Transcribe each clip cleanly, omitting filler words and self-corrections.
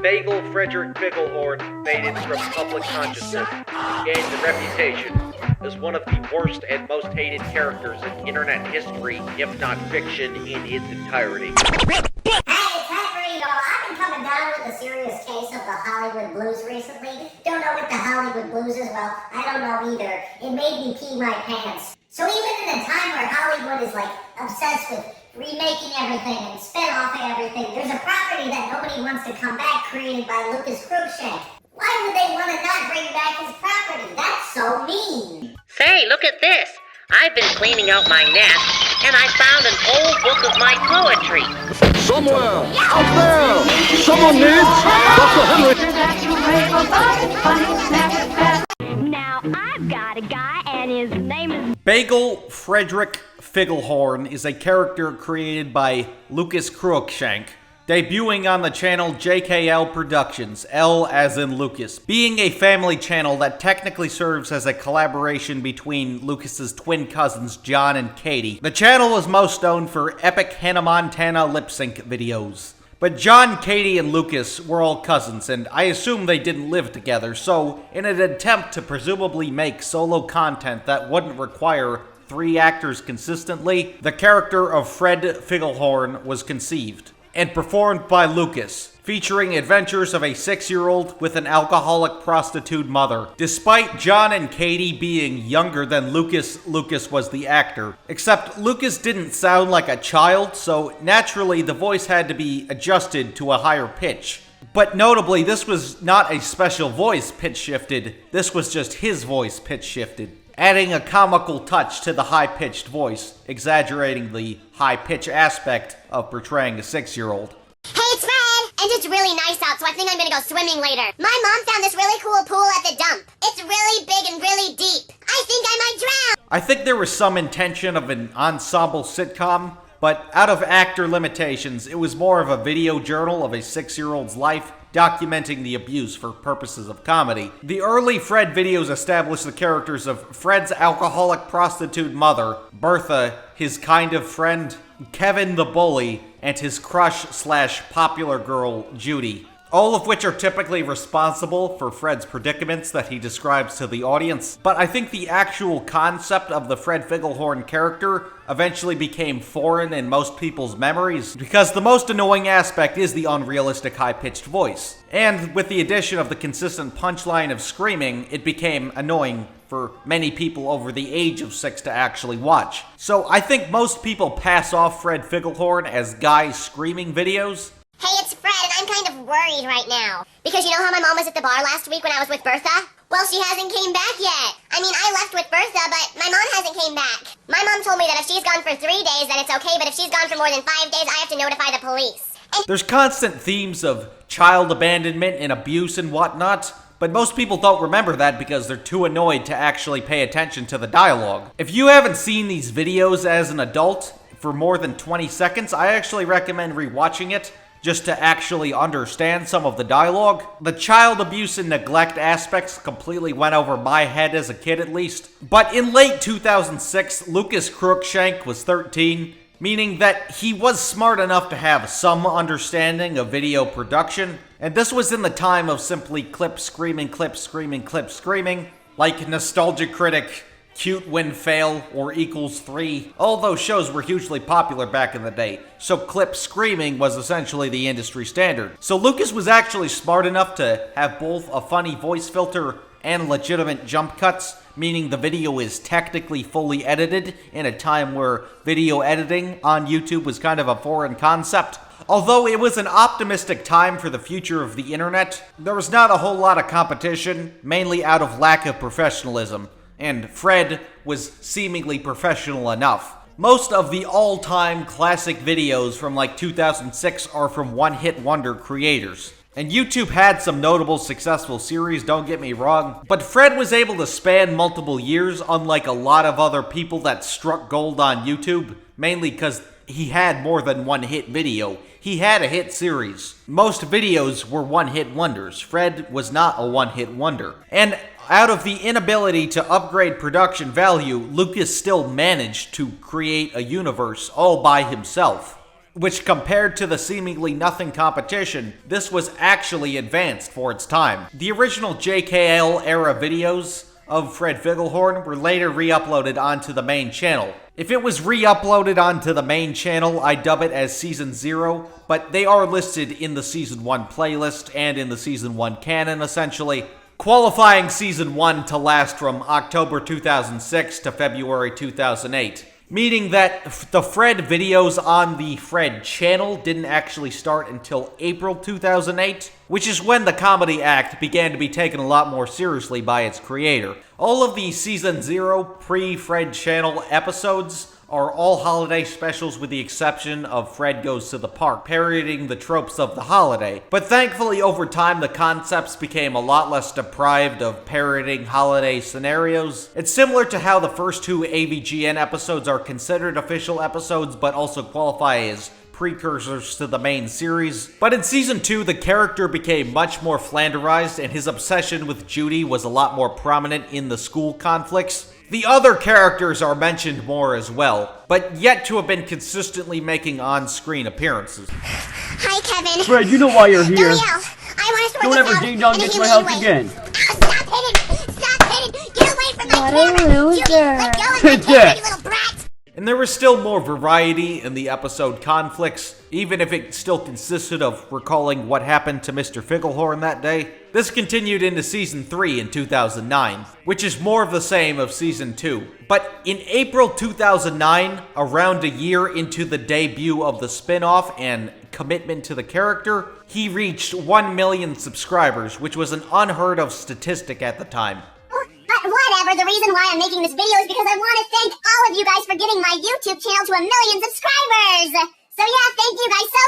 Bagel Frederick Ficklehorn faded from public consciousness and gained a reputation as one of the worst and most hated characters in internet history, if not fiction, in its entirety. Hey, it's Henry. I've been coming down with a serious case of the Hollywood blues recently. Don't know what the Hollywood blues is? Well, I don't know either. It made me pee my pants. So even in a time where Hollywood is like obsessed with remaking everything and spin-offing everything, there's a property that nobody wants to come back created by Lucas Cruikshank. Why would they want to not bring back his property? That's so mean. Say, look at this. I've been cleaning out my nest, and I found an old book of my poetry. Somewhere out there, someone needs Dr. Henry. Now I've got a guy, and his name is Bagel Frederick Ficklehorn is a character created by Lucas Cruikshank, debuting on the channel JKL Productions, L as in Lucas, being a family channel that technically serves as a collaboration between Lucas's twin cousins John and Katie. The channel is most known for epic Hannah Montana lip sync videos. But John, Katie, and Lucas were all cousins, and I assume they didn't live together, so in an attempt to presumably make solo content that wouldn't require 3 actors consistently, the character of Fred Ficklehorn was conceived and performed by Lucas, featuring adventures of a 6-year-old with an alcoholic prostitute mother. Despite John and Katie being younger than Lucas, Lucas was the actor. Except Lucas didn't sound like a child, so naturally the voice had to be adjusted to a higher pitch. But notably, this was not a special voice pitch shifted, this was just his voice pitch shifted, adding a comical touch to the high-pitched voice, exaggerating the high-pitch aspect of portraying a 6-year-old. Hey, it's Fred! And it's really nice out, so I think I'm gonna go swimming later. My mom found this really cool pool at the dump. It's really big and really deep. I think I might drown! I think there was some intention of an ensemble sitcom, but out of actor limitations, it was more of a video journal of a 6-year-old's life, documenting the abuse for purposes of comedy. The early Fred videos established the characters of Fred's alcoholic prostitute mother, Bertha, his kind of friend, Kevin the bully, and his crush/popular girl, Judy. All of which are typically responsible for Fred's predicaments that he describes to the audience. But I think the actual concept of the Fred Ficklehorn character eventually became foreign in most people's memories, because the most annoying aspect is the unrealistic high-pitched voice. And with the addition of the consistent punchline of screaming, it became annoying for many people over the age of 6 to actually watch. So I think most people pass off Fred Ficklehorn as guys screaming videos. Hey, it's Fred, and I'm kind of worried right now. Because you know how my mom was at the bar last week when I was with Bertha? Well, she hasn't came back yet. I mean, I left with Bertha, but my mom hasn't came back. My mom told me that if she's gone for 3 days, then it's okay, but if she's gone for more than 5 days, I have to notify the police. There's constant themes of child abandonment and abuse and whatnot, but most people don't remember that because they're too annoyed to actually pay attention to the dialogue. If you haven't seen these videos as an adult for more than 20 seconds, I actually recommend rewatching it, just to actually understand some of the dialogue. The child abuse and neglect aspects completely went over my head as a kid at least. But in late 2006, Lucas Cruikshank was 13, meaning that he was smart enough to have some understanding of video production, and this was in the time of simply clip screaming, like Nostalgia Critic, Cute Win Fail, or Equals 3. All those shows were hugely popular back in the day, so clip screaming was essentially the industry standard. So Lucas was actually smart enough to have both a funny voice filter and legitimate jump cuts, meaning the video is technically fully edited in a time where video editing on YouTube was kind of a foreign concept. Although it was an optimistic time for the future of the internet, there was not a whole lot of competition, mainly out of lack of professionalism. And Fred was seemingly professional enough. Most of the all-time classic videos from like 2006 are from one-hit wonder creators. And YouTube had some notable successful series, don't get me wrong, but Fred was able to span multiple years, unlike a lot of other people that struck gold on YouTube, mainly because he had more than one hit video. He had a hit series. Most videos were one-hit wonders. Fred was not a one-hit wonder. And out of the inability to upgrade production value, Lucas still managed to create a universe all by himself. which compared to the seemingly nothing competition, this was actually advanced for its time. The original JKL era videos of Fred Figglehorn were later re-uploaded onto the main channel. If it was re-uploaded onto the main channel, I dub it as Season 0, but they are listed in the Season 1 playlist and in the Season 1 canon, essentially, qualifying Season 1 to last from October 2006 to February 2008. Meaning that the Fred videos on the Fred channel didn't actually start until April 2008, which is when the comedy act began to be taken a lot more seriously by its creator. All of the Season 0 pre-Fred channel episodes are all holiday specials with the exception of Fred Goes to the Park, parodying the tropes of the holiday. But thankfully, over time, the concepts became a lot less deprived of parodying holiday scenarios. It's similar to how the first two AVGN episodes are considered official episodes, but also qualify as precursors to the main series. But in Season 2, the character became much more flanderized, and his obsession with Judy was a lot more prominent in the school conflicts. The other characters are mentioned more as well, but yet to have been consistently making on-screen appearances. Hi, Kevin. Fred, you know why you're here. Don't yell. I want to Don't ever ding-dong get to my house again. Stop hitting! Stop hitting! Get away from my What a camera! loser. You let go of my Take camera, that. you little brat! And there was still more variety in the episode conflicts, even if it still consisted of recalling what happened to Mr. Figglehorn that day. This continued into Season 3 in 2009, which is more of the same of Season 2. But in April 2009, around a year into the debut of the spin-off and commitment to the character, he reached 1 million subscribers, which was an unheard of statistic at the time. Whatever, the reason why I'm making this video is because I want to thank all of you guys for getting my YouTube channel to 1 million subscribers! So yeah, thank you guys so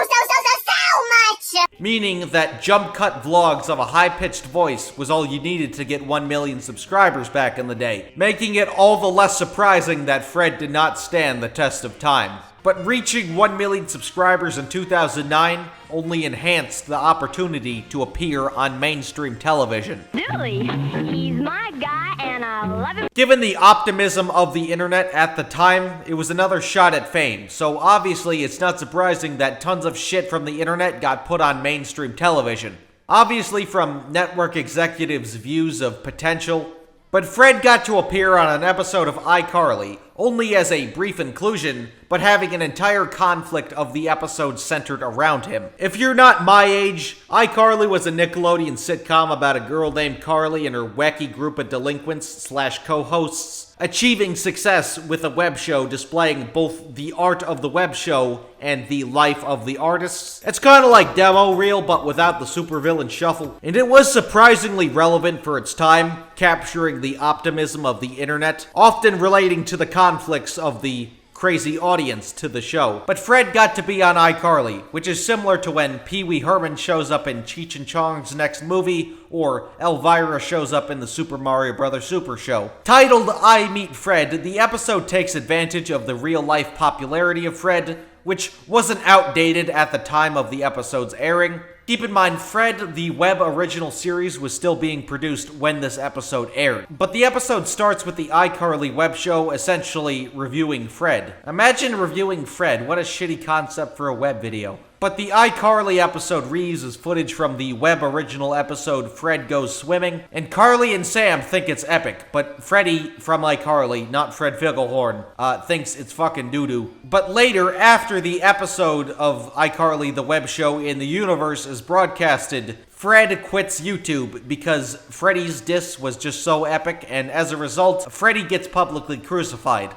much! Meaning that jump cut vlogs of a high-pitched voice was all you needed to get 1 million subscribers back in the day, making it all the less surprising that Fred did not stand the test of time. But reaching 1 million subscribers in 2009 only enhanced the opportunity to appear on mainstream television. Billy, he's my guy and I love him. Given the optimism of the internet at the time, it was another shot at fame, so obviously it's not surprising that tons of shit from the internet got put on mainstream television. Obviously from network executives' views of potential, but Fred got to appear on an episode of iCarly, only as a brief inclusion, but having an entire conflict of the episode centered around him. If you're not my age, iCarly was a Nickelodeon sitcom about a girl named Carly and her wacky group of delinquents / co-hosts achieving success with a web show displaying both the art of the web show and the life of the artists. It's kind of like demo reel, but without the supervillain shuffle. And it was surprisingly relevant for its time, capturing the optimism of the internet, often relating to the conflicts of the crazy audience to the show. But Fred got to be on iCarly, which is similar to when Pee Wee Herman shows up in Cheech and Chong's next movie, or Elvira shows up in the Super Mario Bros. Super Show. Titled I Meet Fred, the episode takes advantage of the real-life popularity of Fred, which wasn't outdated at the time of the episode's airing. Keep in mind, Fred, the web original series, was still being produced when this episode aired. But the episode starts with the iCarly web show essentially reviewing Fred. Imagine reviewing Fred, what a shitty concept for a web video. But the iCarly episode reuses footage from the web original episode Fred Goes Swimming, and Carly and Sam think it's epic, but Freddy from iCarly, not Fred Figglehorn, thinks it's fucking doo-doo. But later, after the episode of iCarly, the web show in the universe, is broadcasted, Fred quits YouTube because Freddy's diss was just so epic, and as a result, Freddy gets publicly crucified.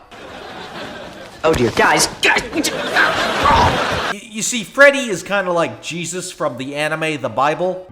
Oh dear, guys! You see, Freddy is kind of like Jesus from the anime The Bible.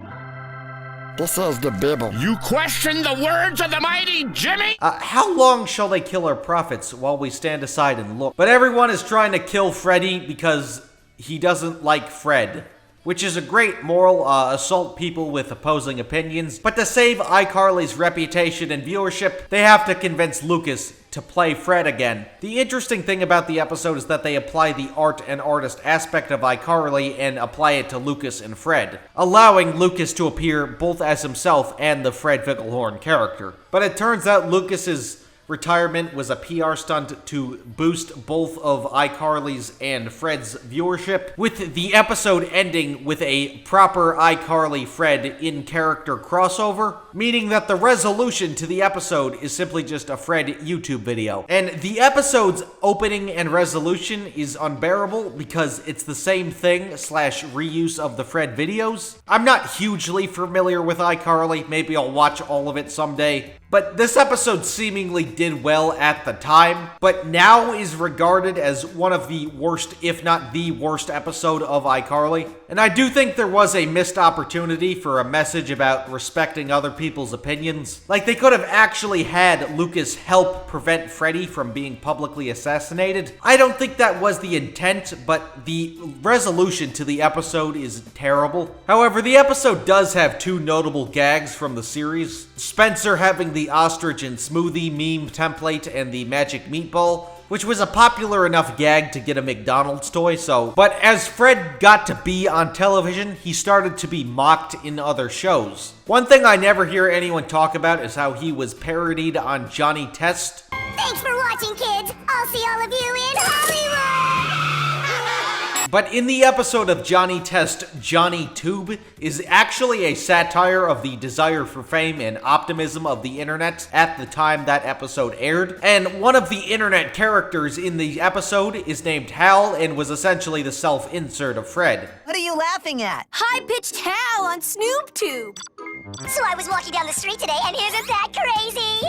This is the Bible. You question the words of the mighty Jimmy? How long shall they kill our prophets while we stand aside and look? But everyone is trying to kill Freddy because he doesn't like Fred, which is a great moral, assault people with opposing opinions. But to save iCarly's reputation and viewership, they have to convince Lucas to play Fred again. The interesting thing about the episode is that they apply the art and artist aspect of iCarly and apply it to Lucas and Fred, allowing Lucas to appear both as himself and the Fred Figglehorn character. But it turns out Lucas is retirement was a PR stunt to boost both of iCarly's and Fred's viewership, with the episode ending with a proper iCarly Fred in-character crossover, meaning that the resolution to the episode is simply just a Fred YouTube video. And the episode's opening and resolution is unbearable because it's the same thing / reuse of the Fred videos. I'm not hugely familiar with iCarly, maybe I'll watch all of it someday, but this episode seemingly did well at the time, but now is regarded as one of the worst, if not the worst episode of iCarly. And I do think there was a missed opportunity for a message about respecting other people's opinions. Like, they could have actually had Lucas help prevent Freddy from being publicly assassinated. I don't think that was the intent, but the resolution to the episode is terrible. However, the episode does have two notable gags from the series. Spencer having the ostrich and smoothie meme template and the magic meatball, which was a popular enough gag to get a McDonald's toy, but as Fred got to be on television, he started to be mocked in other shows. One thing I never hear anyone talk about is how he was parodied on Johnny Test. Thanks for watching, kids. I'll see all of you in Hollywood. But in the episode of Johnny Test, Johnny Tube is actually a satire of the desire for fame and optimism of the internet at the time that episode aired. And one of the internet characters in the episode is named Hal and was essentially the self-insert of Fred. What are you laughing at? High-pitched Hal on Snoop Tube. So I was walking down the street today, and isn't that crazy?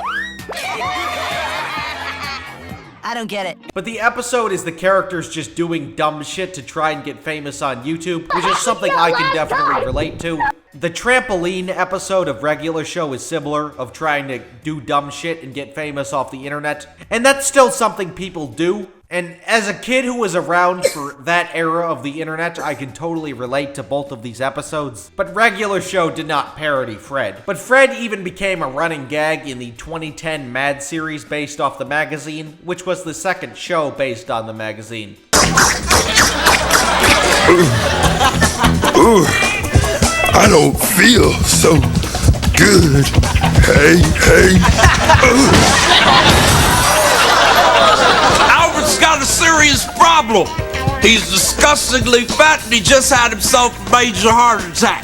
I don't get it. But the episode is the characters just doing dumb shit to try and get famous on YouTube, which is something I can definitely relate to. The trampoline episode of Regular Show is similar, of trying to do dumb shit and get famous off the internet. And that's still something people do. And as a kid who was around for that era of the internet, I can totally relate to both of these episodes. But Regular Show did not parody Fred. But Fred even became a running gag in the 2010 Mad series based off the magazine, which was the second show based on the magazine. I don't feel so good. Hey. Albert's got a serious problem. He's disgustingly fat and he just had himself a major heart attack.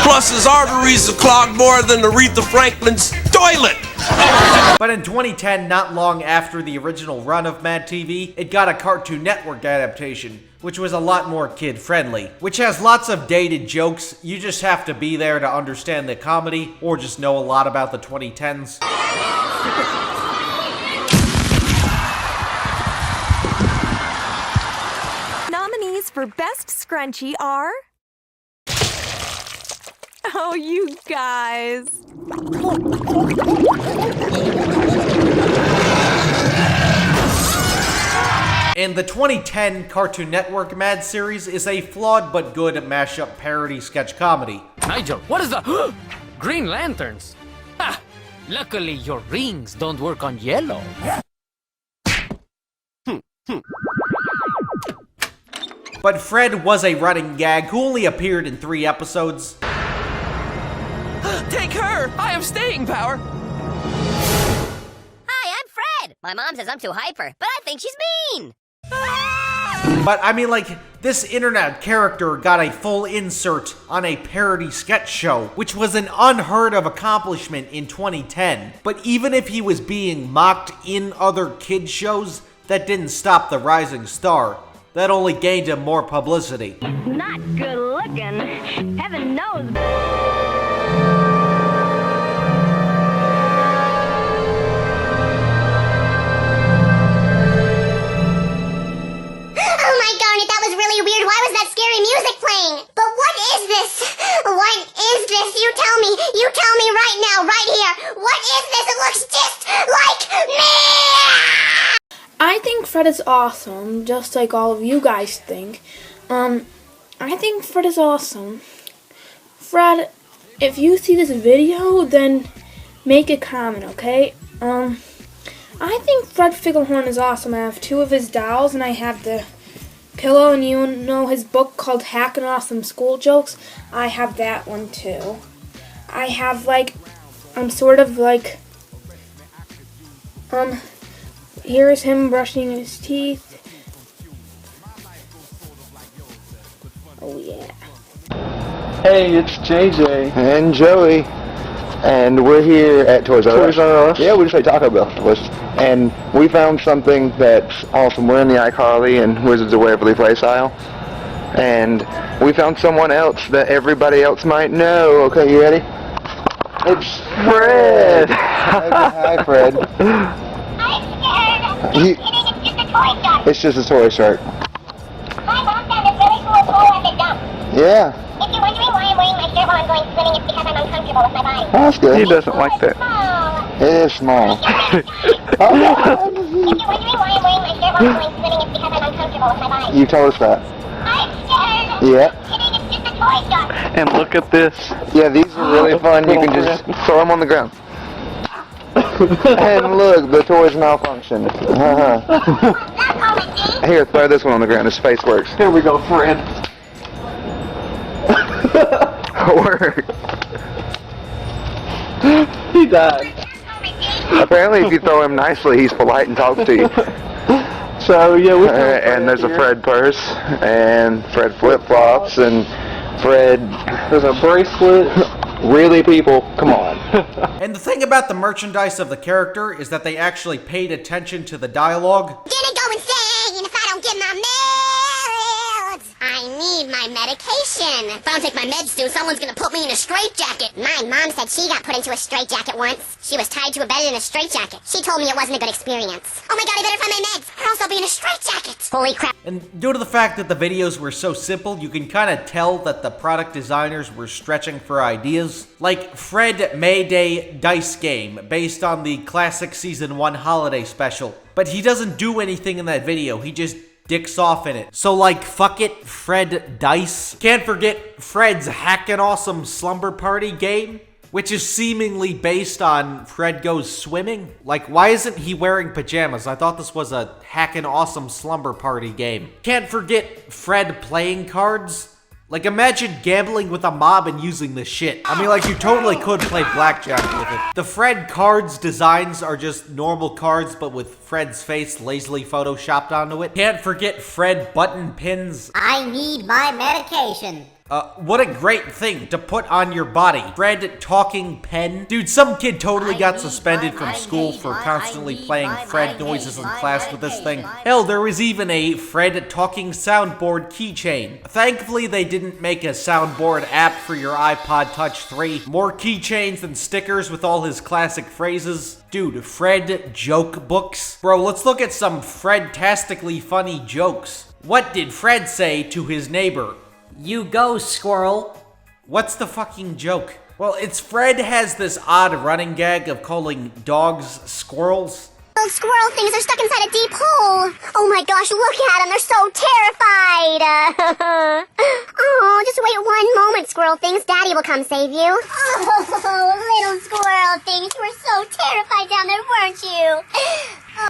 Plus his arteries are clogged more than Aretha Franklin's toilet. But in 2010, not long after the original run of Mad TV, it got a Cartoon Network adaptation, which was a lot more kid-friendly, which has lots of dated jokes. You just have to be there to understand the comedy, or just know a lot about the 2010s. Nominees for Best Scrunchie are... Oh, you guys. And the 2010 Cartoon Network Mad series is a flawed but good mashup parody sketch comedy. Nigel, what is the... Green Lanterns? Ha! Luckily, your rings don't work on yellow. But Fred was a running gag who only appeared in 3 episodes. Take her! I have staying power! Hi, I'm Fred. My mom says I'm too hyper, but I think she's mean. But I mean, like, this internet character got a full insert on a parody sketch show, which was an unheard of accomplishment in 2010. But even if he was being mocked in other kids shows, that didn't stop the rising star. That only gained him more publicity. Not good looking. Heaven knows. Oh my darn it, that was really weird. Why was that scary music playing? But what is this? What is this? You tell me right now, right here. What is this? It looks just like me! I think Fred is awesome, just like all of you guys think. I think Fred is awesome. Fred, if you see this video, then make a comment, okay? I think Fred Figglehorn is awesome. I have 2 of his dolls, and I have the pillow, and you know his book called Hacking Awesome School Jokes? I have that one, too. I have, like, I'm sort of, like, Here is him brushing his teeth. Oh yeah. Hey, it's JJ. And Joey. And we're here at Toys R Us. Toys R Us? Yeah, we just ate Taco Bell. And we found something that's awesome. We're in the iCarly and Wizards of Waverly Place aisle. And we found someone else that everybody else might know. Okay, you ready? It's Fred! Hi, Fred. It's just a toy shark. My mom found this really cool toy at the dump. Yeah. If you're wondering why I'm wearing my shirt while I'm going swimming, it's because I'm uncomfortable with my body. Oh, that's good. He doesn't like that. It is small. If you're wondering why I'm wearing my shirt while I'm going swimming, it's because I'm uncomfortable with my body. You told us that. I'm scared. Yeah. Kidding, it's just a toy shark. And look at this. Yeah, these are really fun. You can just throw them on the ground. And look, the toys malfunction. Here, throw this one on the ground. His face works. Here we go, Fred. Work. He died. Apparently, if you throw him nicely, he's polite and talks to you. So, yeah, we found and there's a here. Fred purse, and Fred flip-flops, and Fred... There's a bracelet. Really, people? Come on. And the thing about the merchandise of the character is that they actually paid attention to the dialogue. Gonna go insane if I don't get my meds. I need my medication. If I don't take my meds soon, someone's gonna put me in a straitjacket. My mom said she got put into a straitjacket once. She was tied to a bed in a straitjacket. She told me it wasn't a good experience. Oh my god, I better find my meds, or else I'll be in a straitjacket. Holy crap. And due to the fact that the videos were so simple, you can kind of tell that the product designers were stretching for ideas. Like Fred Mayday Dice Game, based on the classic Season 1 holiday special. But he doesn't do anything in that video, he just dicks off in it. So like, fuck it, Fred Dice. Can't forget Fred's Hackin' Awesome Slumber Party game, which is seemingly based on Fred Goes Swimming. Like, why isn't he wearing pajamas? I thought this was a Hackin' Awesome Slumber Party game. Can't forget Fred Playing Cards. Like, imagine gambling with a mob and using this shit. I mean, like, you totally could play blackjack with it. The Fred cards designs are just normal cards, but with Fred's face lazily photoshopped onto it. Can't forget Fred button pins. I need my medication. What a great thing to put on your body. Fred talking pen. Dude, some kid totally got suspended from school for constantly playing Fred noises in class with this thing. Hell, there was even a Fred talking soundboard keychain. Thankfully, they didn't make a soundboard app for your iPod Touch 3. More keychains than stickers with all his classic phrases. Dude, Fred joke books. Bro, let's look at some Fred-tastically funny jokes. What did Fred say to his neighbor? You go, squirrel. What's the fucking joke? Well, it's Fred has this odd running gag of calling dogs squirrels. Those squirrel things are stuck inside a deep hole. Oh my gosh, look at them. They're so terrified. Oh, just wait one moment, squirrel things. Daddy will come save you. Oh, little squirrel things. You were so terrified down there, weren't you?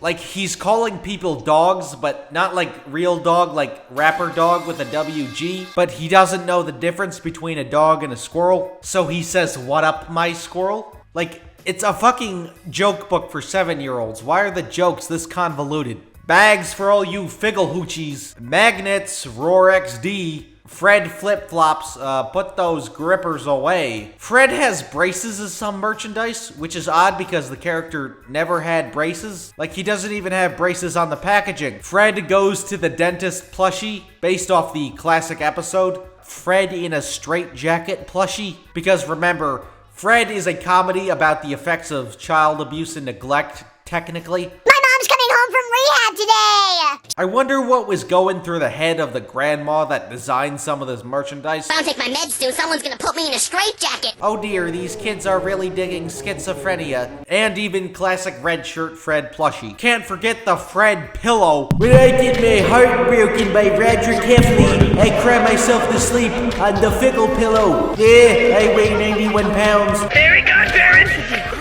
Like, he's calling people dogs, but not like real dog, like rapper dog with a WG. But he doesn't know the difference between a dog and a squirrel. So he says, "What up, my squirrel?" Like, it's a fucking joke book for 7-year-olds. Why are the jokes this convoluted? Bags for all you figgle hoochies. Magnets, Roar XD. Fred flip-flops, put those grippers away. Fred has braces as some merchandise, which is odd because the character never had braces. Like, he doesn't even have braces on the packaging. Fred goes to the dentist plushie, based off the classic episode. Fred in a straitjacket plushie. Because remember, Fred is a comedy about the effects of child abuse and neglect, technically. My mom's coming home from rehab today. I wonder what was going through the head of the grandma that designed some of this merchandise. If I don't take my meds soon, someone's gonna put me in a straitjacket. Oh dear, these kids are really digging schizophrenia. And even classic red shirt Fred plushie. Can't forget the Fred pillow. When I get my heart broken by Roderick Heffley, I cry myself to sleep on the fickle pillow. Yeah, I weigh 91 pounds. Very godparent!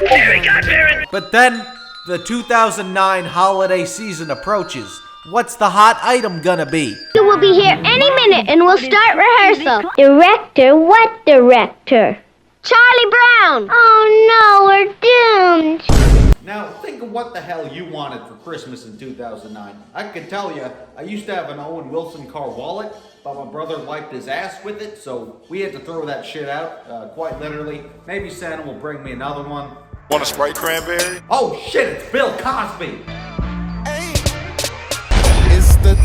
Very godparent! But then, the 2009 holiday season approaches. What's the hot item gonna be? You will be here any minute and we'll start rehearsal. Director? What director? Charlie Brown! Oh no, we're doomed. Now, think of what the hell you wanted for Christmas in 2009. I can tell you, I used to have an Owen Wilson car wallet, but my brother wiped his ass with it, so we had to throw that shit out, quite literally. Maybe Santa will bring me another one. Want a Sprite cranberry? Oh shit, it's Bill Cosby! It's the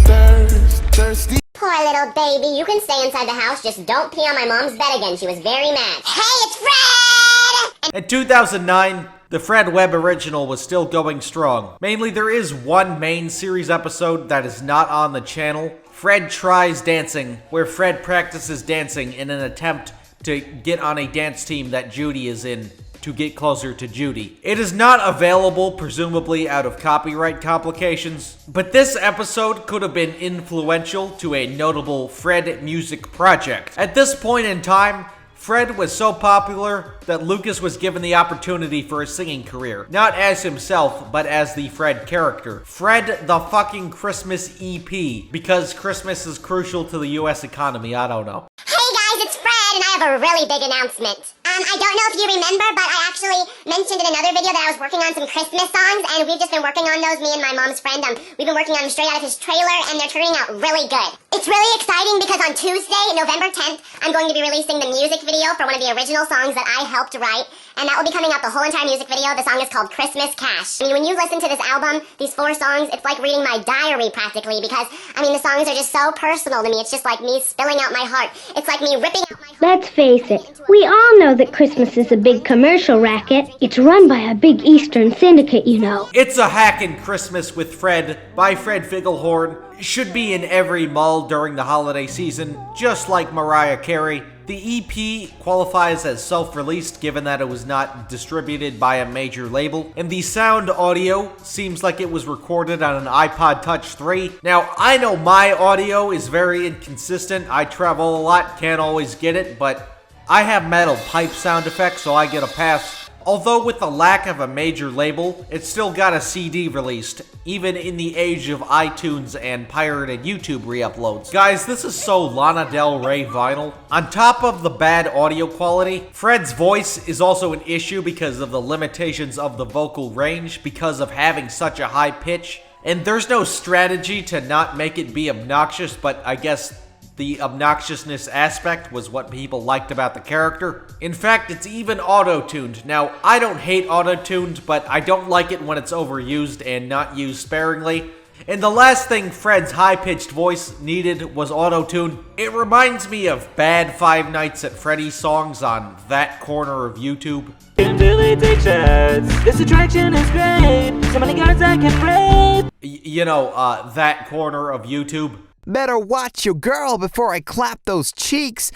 thirsty. Poor little baby, you can stay inside the house, just don't pee on my mom's bed again. She was very mad. Hey, it's Fred! In 2009, the Fred Webb original was still going strong. Mainly, there is one main series episode that is not on the channel, Fred Tries Dancing, where Fred practices dancing in an attempt to get on a dance team that Judy is in to get closer to Judy. It is not available, presumably out of copyright complications, but this episode could have been influential to a notable Fred music project. At this point in time, Fred was so popular that Lucas was given the opportunity for a singing career. Not as himself, but as the Fred character. Fred the fucking Christmas EP, because Christmas is crucial to the US economy, I don't know. Hey guys, it's Fred, and I have a really big announcement. I don't know if you remember, but I actually mentioned in another video that I was working on some Christmas songs, and we've just been working on those, me and my mom's friend. We've been working on them straight out of his trailer, and they're turning out really good. It's really exciting because on Tuesday, November 10th, I'm going to be releasing the music video for one of the original songs that I helped write, and that will be coming out the whole entire music video. The song is called Christmas Cash. I mean, when you listen to this album, these 4 songs, it's like reading my diary practically, because, I mean, the songs are just so personal to me. It's just like me spilling out my heart. It's like me ripping out my heart. Let's face it, we all know that Christmas is a big commercial racket. It's run by a big Eastern syndicate, you know. It's a Hackin' Christmas with Fred by Fred Figglehorn. Should be in every mall during the holiday season, just like Mariah Carey. The EP qualifies as self-released given that it was not distributed by a major label, and the sound audio seems like it was recorded on an iPod Touch 3. Now, I know my audio is very inconsistent. I travel a lot, can't always get it, but I have metal pipe sound effects, so I get a pass. Although with the lack of a major label, it still got a CD released, even in the age of iTunes and pirated YouTube re-uploads. Guys, this is so Lana Del Rey vinyl. On top of the bad audio quality, Fred's voice is also an issue because of the limitations of the vocal range because of having such a high pitch. And there's no strategy to not make it be obnoxious, but I guess the obnoxiousness aspect was what people liked about the character. In fact, it's even auto-tuned. Now, I don't hate auto-tuned, but I don't like it when it's overused and not used sparingly. And the last thing Fred's high-pitched voice needed was auto-tune. It reminds me of bad Five Nights at Freddy's songs on that corner of YouTube. This attraction is great. So many guards I can break. You know, that corner of YouTube. Better watch your girl before I clap those cheeks.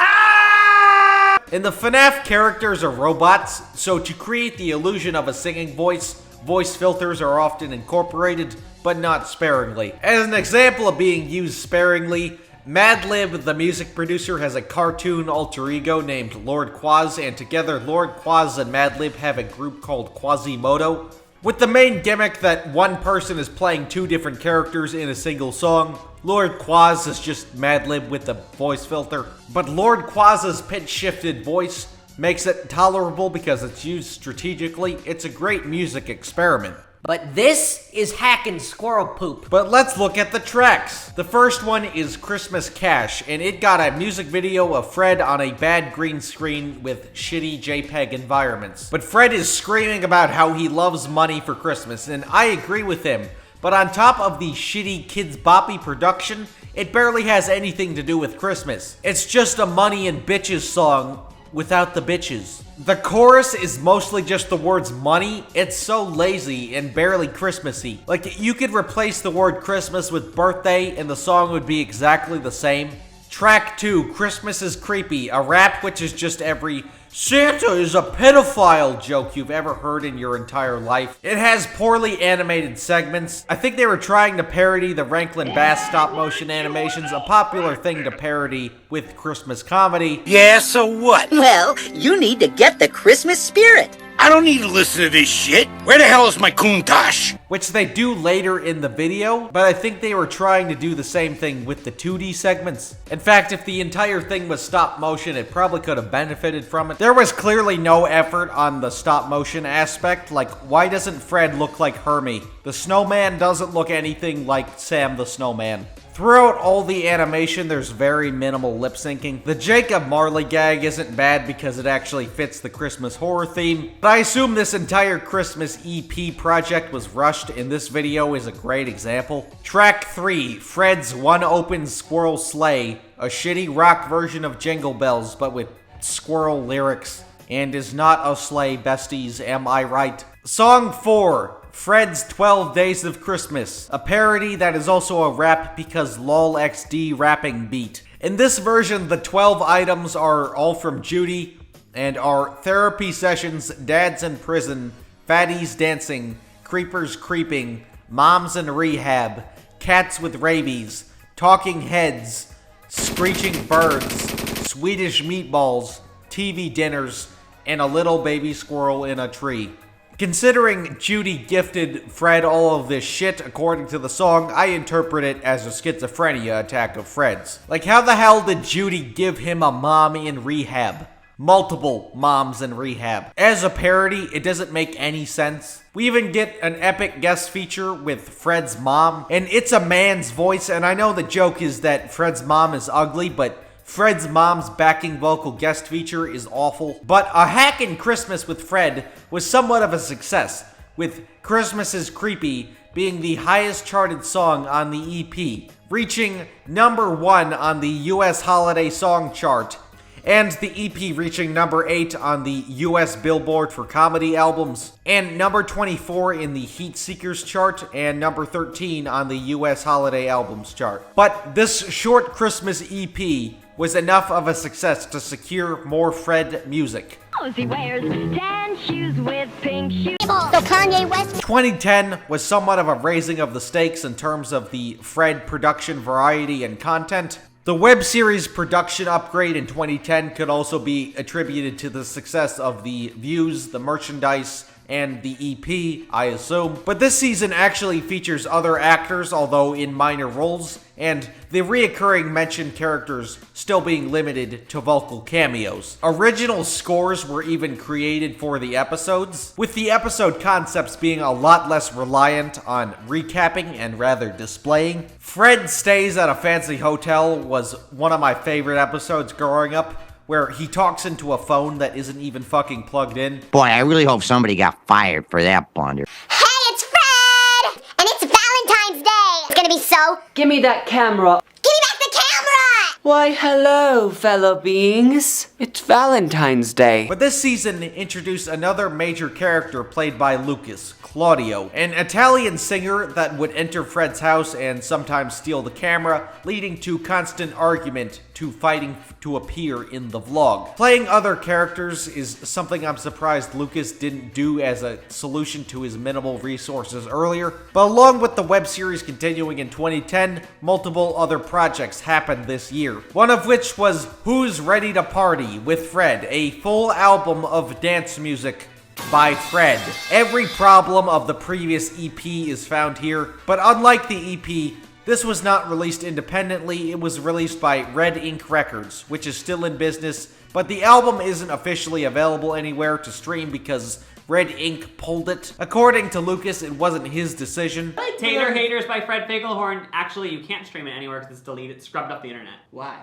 And the FNAF characters are robots, so to create the illusion of a singing voice, voice filters are often incorporated, but not sparingly. As an example of being used sparingly, Madlib, the music producer, has a cartoon alter ego named Lord Quaz, and together Lord Quaz and Madlib have a group called Quasimodo, with the main gimmick that one person is playing 2 different characters in a single song. Lord Quaz is just Madlib with the voice filter, but Lord Quaz's pitch-shifted voice makes it tolerable because it's used strategically. It's a great music experiment. But this is hacking squirrel poop. But let's look at the tracks. The first one is Christmas Cash, and it got a music video of Fred on a bad green screen with shitty JPEG environments. But Fred is screaming about how he loves money for Christmas, and I agree with him. But on top of the shitty Kids Boppy production, it barely has anything to do with Christmas. It's just a money and bitches song without the bitches. The chorus is mostly just the words money. It's so lazy and barely Christmassy. Like, you could replace the word Christmas with birthday and the song would be exactly the same. Track 2, Christmas is Creepy, a rap which is just every Santa is a pedophile joke you've ever heard in your entire life. It has poorly animated segments. I think they were trying to parody the Rankin Bass stop-motion animations, a popular thing to parody with Christmas comedy. Yeah, so what? Well, you need to get the Christmas spirit. I don't need to listen to this shit. Where the hell is my Countach? Which they do later in the video, but I think they were trying to do the same thing with the 2D segments. In fact, if the entire thing was stop motion, it probably could have benefited from it. There was clearly no effort on the stop motion aspect. Like, why doesn't Fred look like Hermie? The snowman doesn't look anything like Sam the Snowman. Throughout all the animation, there's very minimal lip syncing. The Jacob Marley gag isn't bad because it actually fits the Christmas horror theme, but I assume this entire Christmas EP project was rushed, and this video is a great example. Track 3, Fred's One Open Squirrel Sleigh, a shitty rock version of Jingle Bells, but with squirrel lyrics, and is not a sleigh, besties, am I right? Song 4, Fred's 12 Days of Christmas, a parody that is also a rap because LOLXD rapping beat. In this version, the 12 items are all from Judy and are therapy sessions, dads in prison, fatties dancing, creepers creeping, moms in rehab, cats with rabies, talking heads, screeching birds, Swedish meatballs, TV dinners, and a little baby squirrel in a tree. Considering Judy gifted Fred all of this shit according to the song, I interpret it as a schizophrenia attack of Fred's. Like, how the hell did Judy give him a mom in rehab? Multiple moms in rehab. As a parody, it doesn't make any sense. We even get an epic guest feature with Fred's mom, and it's a man's voice, and I know the joke is that Fred's mom is ugly, but Fred's mom's backing vocal guest feature is awful. But A Hackin' Christmas with Fred was somewhat of a success, with Christmas is Creepy being the highest charted song on the EP, reaching #1 on the US Holiday Song Chart, and the EP reaching #8 on the US Billboard for Comedy Albums, and #24 in the Heat Seekers chart, and #13 on the US Holiday Albums chart. But this short Christmas EP was enough of a success to secure more Fred music. He wears tan shoes with pink shoes. So Kanye West. 2010 was somewhat of a raising of the stakes in terms of the Fred production variety and content. The web series production upgrade in 2010 could also be attributed to the success of the views, the merchandise, and the EP, I assume. But this season actually features other actors, although in minor roles, and the reoccurring mentioned characters still being limited to vocal cameos. Original scores were even created for the episodes, with the episode concepts being a lot less reliant on recapping and rather displaying. Fred Stays at a Fancy Hotel was one of my favorite episodes growing up, where he talks into a phone that isn't even fucking plugged in. Boy, I really hope somebody got fired for that blunder. Hey, it's Fred! And it's Valentine's Day! It's gonna be so... Give me that camera. Give me back the camera! Why, hello, fellow beings. It's Valentine's Day. But this season introduced another major character played by Lucas, Claudio, an Italian singer that would enter Fred's house and sometimes steal the camera, leading to constant argument to fighting to appear in the vlog. Playing other characters is something I'm surprised Lucas didn't do as a solution to his minimal resources earlier. But along with the web series continuing in 2010, multiple other projects happened this year. One of which was Who's Ready to Party with Fred, a full album of dance music by Fred. Every problem of the previous EP is found here, but unlike the EP, this was not released independently. It was released by Red Ink Records, which is still in business, but the album isn't officially available anywhere to stream because Red Ink pulled it. According to Lucas, it wasn't his decision. Tater Haters by Fred Figglehorn. Actually, you can't stream it anywhere because it's deleted, scrubbed off the internet. Why?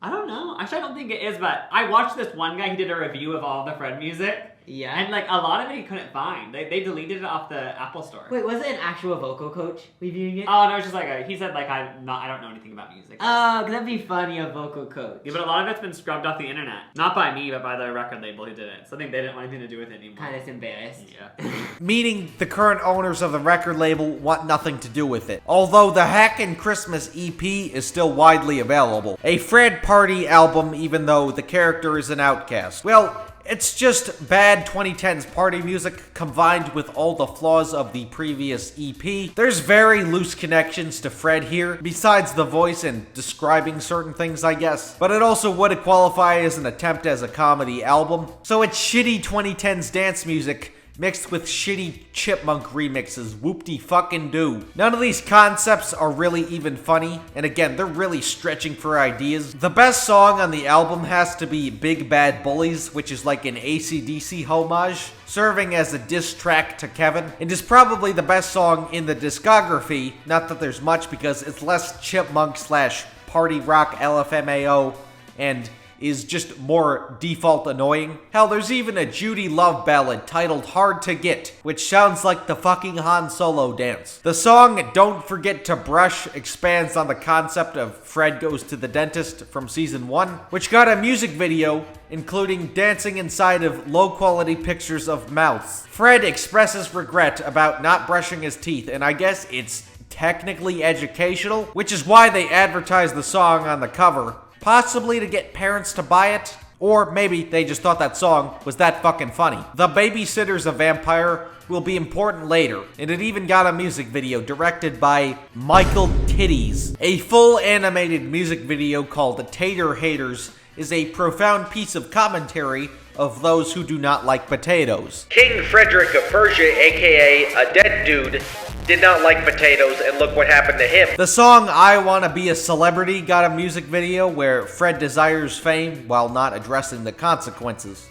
I don't know. Actually, I don't think it is, but I watched this one guy, he did a review of all the Fred music. Yeah. And like a lot of it he couldn't find. They deleted it off the Apple Store. Wait, was it an actual vocal coach reviewing it? Oh no, it's just like he said like I don't know anything about music. Oh, that'd be funny, a vocal coach. Yeah, but a lot of it's been scrubbed off the internet. Not by me, but by the record label who did it. So I think they didn't want anything to do with it anymore. Kinda embarrassed. Yeah. Meaning the current owners of the record label want nothing to do with it. Although the Hackin' Christmas EP is still widely available. A Fred party album even though the character is an outcast? Well, it's just bad 2010s party music combined with all the flaws of the previous EP. There's very loose connections to Fred here, besides the voice and describing certain things, I guess. But it also would qualify as an attempt as a comedy album. So it's shitty 2010s dance music mixed with shitty chipmunk remixes. Whoop-de-fucking-do. None of these concepts are really even funny, and again, they're really stretching for ideas. The best song on the album has to be Big Bad Bullies, which is like an AC/DC homage, serving as a diss track to Kevin, and is probably the best song in the discography. Not that there's much, because it's less chipmunk / party rock LFMAO, and is just more default annoying. Hell, there's even a Judy Love ballad titled Hard to Get, which sounds like the fucking Han Solo dance. The song Don't Forget to Brush expands on the concept of Fred Goes to the Dentist from season 1, which got a music video including dancing inside of low-quality pictures of mouths. Fred expresses regret about not brushing his teeth, and I guess it's technically educational, which is why they advertise the song on the cover. Possibly to get parents to buy it, or maybe they just thought that song was that fucking funny. The Babysitter's a Vampire will be important later, and it even got a music video directed by Michael Titties. A full animated music video called Tater Haters is a profound piece of commentary of those who do not like potatoes. King Frederick of Persia, aka a dead dude, did not like potatoes, and look what happened to him. The song I Wanna Be a Celebrity got a music video where Fred desires fame while not addressing the consequences.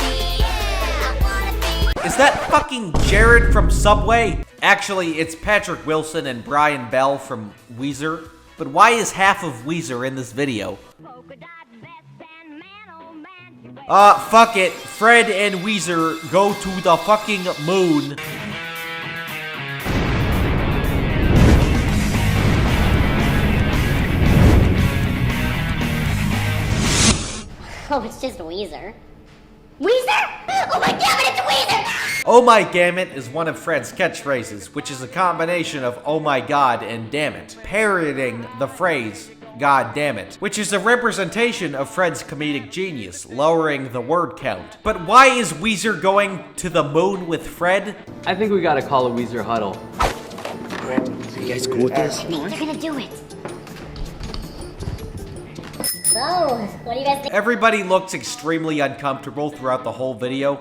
Is that fucking Jared from Subway? Actually, it's Patrick Wilson and Brian Bell from Weezer. But why is half of Weezer in this video? Fuck it. Fred and Weezer go to the fucking moon. Oh, it's just Weezer. Weezer? Oh my damn it, it's Weezer! Oh my damn it is one of Fred's catchphrases, which is a combination of oh my god and damn it, parodying the phrase God damn it, which is a representation of Fred's comedic genius, lowering the word count. But why is Weezer going to the moon with Fred? I think we gotta call a Weezer huddle. You guys cool with this? No, they're gonna do it. So, what do you guys think? Everybody looks extremely uncomfortable throughout the whole video,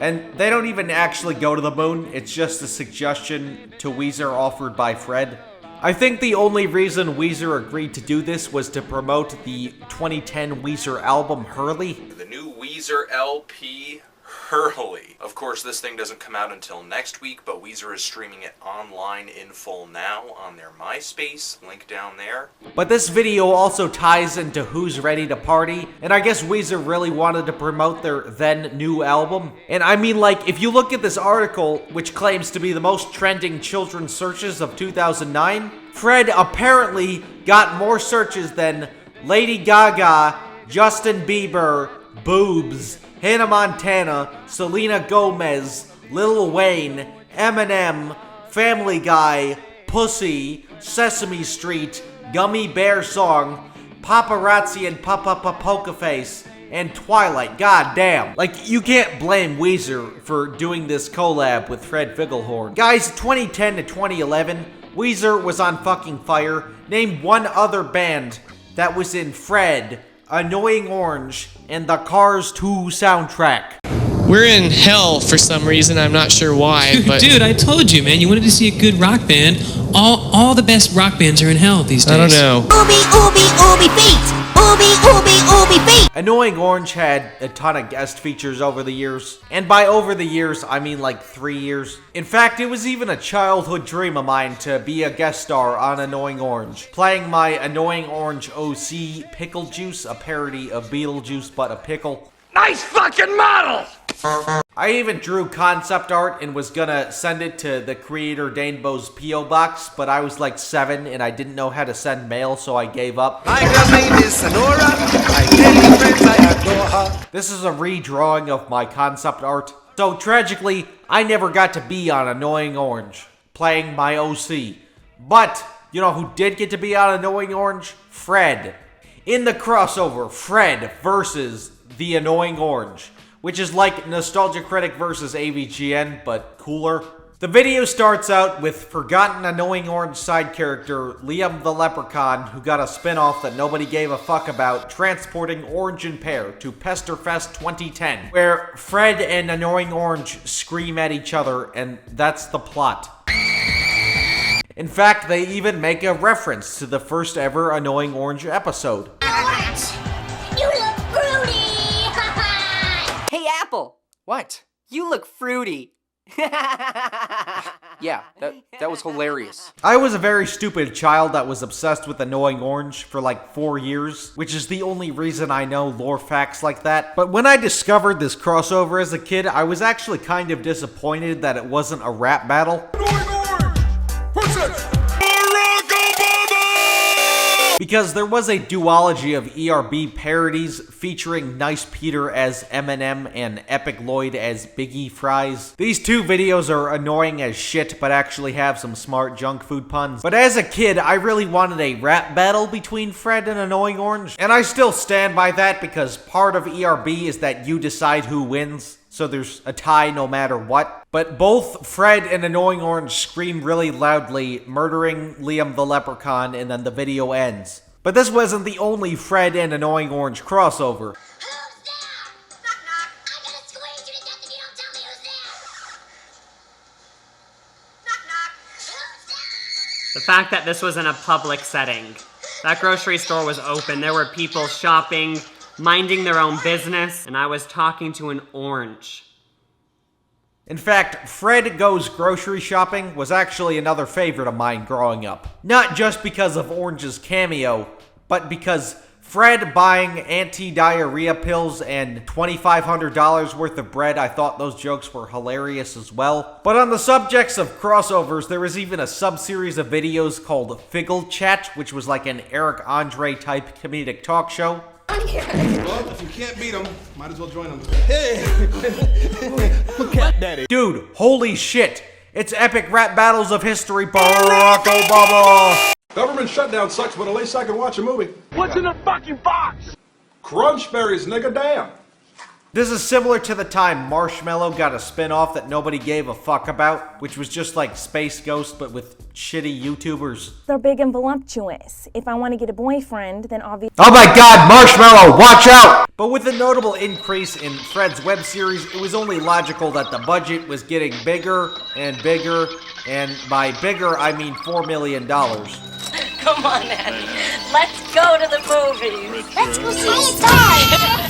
and they don't even actually go to the moon. It's just a suggestion to Weezer offered by Fred. I think the only reason Weezer agreed to do this was to promote the 2010 Weezer album Hurley. The new Weezer LP, Hurley. Of course, this thing doesn't come out until next week, but Weezer is streaming it online in full now on their MySpace, link down there. But this video also ties into Who's Ready to Party, and I guess Weezer really wanted to promote their then new album. And I mean, like, if you look at this article, which claims to be the most trending children's searches of 2009, Fred apparently got more searches than Lady Gaga, Justin Bieber, boobs, Hannah Montana, Selena Gomez, Lil Wayne, Eminem, Family Guy, Pussy, Sesame Street, Gummy Bear Song, Paparazzi and Poker Face, and Twilight. God damn. Like, you can't blame Weezer for doing this collab with Fred Figglehorn. Guys, 2010 to 2011, Weezer was on fucking fire. Name one other band that was in Fred, Annoying Orange, and the Cars 2 soundtrack. We're in hell for some reason, I'm not sure why, but... Dude, I told you, man, you wanted to see a good rock band. All the best rock bands are in hell these days. I don't know. Ooby feet! Ooby feet! Annoying Orange had a ton of guest features over the years. And by over the years, I mean like 3 years. In fact, it was even a childhood dream of mine to be a guest star on Annoying Orange, playing my Annoying Orange OC Pickle Juice, a parody of Beetlejuice but a pickle. Nice fucking model! I even drew concept art and was gonna send it to the creator Danebo's P.O. Box, but I was like 7 and I didn't know how to send mail, so I gave up. My girl's name is Sonora. I tell you friends I adore her. This is a redrawing of my concept art. So tragically, I never got to be on Annoying Orange, playing my OC. But, you know who did get to be on Annoying Orange? Fred. In the crossover, Fred versus the Annoying Orange, which is like Nostalgia Critic versus AVGN, but cooler. The video starts out with forgotten Annoying Orange side character Liam the Leprechaun, who got a spin-off that nobody gave a fuck about, transporting Orange and Pear to Pesterfest 2010, where Fred and Annoying Orange scream at each other, and that's the plot. In fact, they even make a reference to the first ever Annoying Orange episode. You look fruity! Hey, Apple! What? You look fruity. Yeah, that was hilarious. I was a very stupid child that was obsessed with Annoying Orange for like 4 years, which is the only reason I know lore facts like that. But when I discovered this crossover as a kid, I was actually kind of disappointed that it wasn't a rap battle. Because there was a duology of ERB parodies featuring Nice Peter as Eminem and Epic Lloyd as Biggie Fries. These two videos are annoying as shit, but actually have some smart junk food puns. But as a kid, I really wanted a rap battle between Fred and Annoying Orange. And I still stand by that because part of ERB is that you decide who wins. So there's a tie no matter what. But both Fred and Annoying Orange scream really loudly, murdering Liam the Leprechaun, and then the video ends. But this wasn't the only Fred and Annoying Orange crossover. The fact that this was in a public setting. That grocery store was open, there were people shopping, minding their own business, and I was talking to an orange. In fact, Fred Goes Grocery Shopping was actually another favorite of mine growing up. Not just because of Orange's cameo, but because Fred buying anti-diarrhea pills and $2,500 worth of bread, I thought those jokes were hilarious as well. But on the subjects of crossovers, there was even a sub-series of videos called Figgle Chat, which was like an Eric Andre type comedic talk show. Well, if you can't beat them, might as well join them. Hey! Look at daddy. Dude, holy shit! It's epic rap battles of history, Barack Obama! Government shutdown sucks, but at least I can watch a movie. What's in the fucking box? Crunch berries, nigga, damn. This is similar to the time Marshmallow got a spin-off that nobody gave a fuck about, which was just like Space Ghost, but with shitty YouTubers. They're big and voluptuous. If I want to get a boyfriend, then obviously— Oh my god, Marshmallow, watch out! But with a notable increase in Fred's web series, it was only logical that the budget was getting bigger and bigger, and by bigger, I mean $4 million. Come on, Annie. Let's go to the movies. Let's go see it.